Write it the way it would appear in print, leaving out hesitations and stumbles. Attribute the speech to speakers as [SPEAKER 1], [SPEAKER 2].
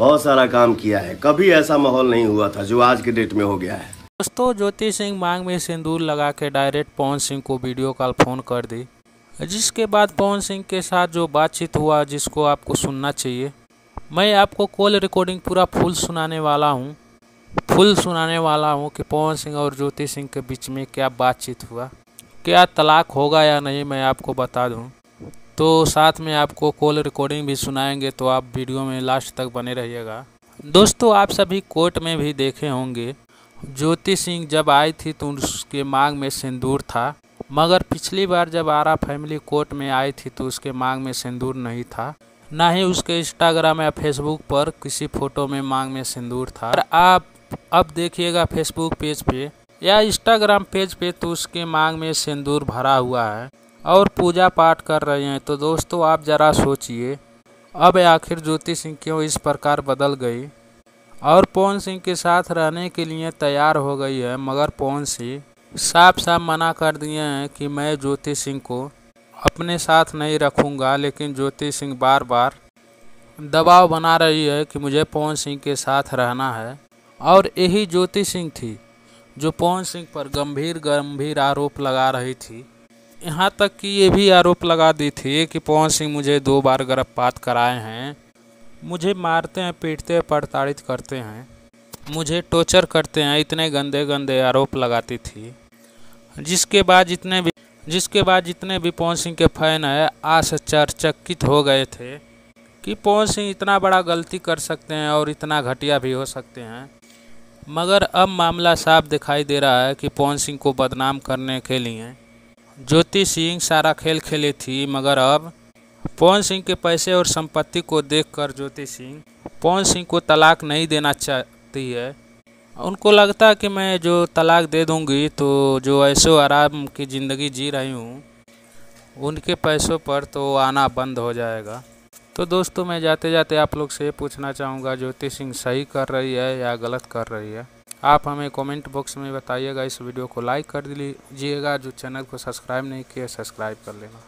[SPEAKER 1] बहुत सारा काम किया है, कभी ऐसा माहौल नहीं हुआ था जो आज के डेट में हो गया है।
[SPEAKER 2] दोस्तों, ज्योति सिंह मांग में सिंदूर लगा के डायरेक्ट पवन सिंह को वीडियो कॉल फ़ोन कर दी, जिसके बाद पवन सिंह के साथ जो बातचीत हुआ जिसको आपको सुनना चाहिए। मैं आपको कॉल रिकॉर्डिंग पूरा फुल सुनाने वाला हूँ कि पवन सिंह और ज्योति सिंह के बीच में क्या बातचीत हुआ, क्या तलाक होगा या नहीं, मैं आपको बता दूं। तो साथ में आपको कॉल रिकॉर्डिंग भी सुनाएंगे, तो आप वीडियो में लास्ट तक बने रहिएगा। दोस्तों, आप सभी कोर्ट में भी देखे होंगे, ज्योति सिंह जब आई थी तो उसके मांग में सिंदूर था, मगर पिछली बार जब आरा फैमिली कोर्ट में आई थी तो उसके मांग में सिंदूर नहीं था, ना ही उसके इंस्टाग्राम या फेसबुक पर किसी फोटो में मांग में सिंदूर था। और आप अब देखिएगा फेसबुक पेज पे या इंस्टाग्राम पेज पे तो उसके मांग में सिंदूर भरा हुआ है और पूजा पाठ कर रहे हैं। तो दोस्तों, आप ज़रा सोचिए, अब आखिर ज्योति सिंह क्यों इस प्रकार बदल गई और पवन सिंह के साथ रहने के लिए तैयार हो गई है। मगर पवन सिंह साफ साफ मना कर दिए हैं कि मैं ज्योति सिंह को अपने साथ नहीं रखूंगा, लेकिन ज्योति सिंह बार बार दबाव बना रही है कि मुझे पवन सिंह के साथ रहना है। और यही ज्योति सिंह थी जो पवन सिंह पर गंभीर आरोप लगा रही थी, यहाँ तक कि ये भी आरोप लगा दी थी कि पवन सिंह मुझे 2 बार गर्भपात कराए हैं, मुझे मारते हैं, पीटते हैं, प्रताड़ित करते हैं, मुझे टॉर्चर करते हैं, इतने गंदे गंदे आरोप लगाती थी। जिसके बाद जितने भी पवन सिंह के फैन है आश्चर्यचकित हो गए थे कि पवन सिंह इतना बड़ा गलती कर सकते हैं और इतना घटिया भी हो सकते हैं। मगर अब मामला साफ दिखाई दे रहा है कि पवन सिंह को बदनाम करने के लिए ज्योति सिंह सारा खेल खेली थी। मगर अब पवन सिंह के पैसे और संपत्ति को देखकर ज्योति सिंह पवन सिंह को तलाक नहीं देना चाहती है। उनको लगता है कि मैं जो तलाक दे दूंगी तो जो ऐशो आराम की ज़िंदगी जी रही हूँ उनके पैसों पर तो आना बंद हो जाएगा। तो दोस्तों, मैं जाते जाते आप लोग से ये पूछना चाहूँगा, ज्योति सिंह सही कर रही है या गलत कर रही है? आप हमें कमेंट बॉक्स में बताइएगा। इस वीडियो को लाइक कर दीजिएगा, जो चैनल को सब्सक्राइब नहीं किया सब्सक्राइब कर लेना।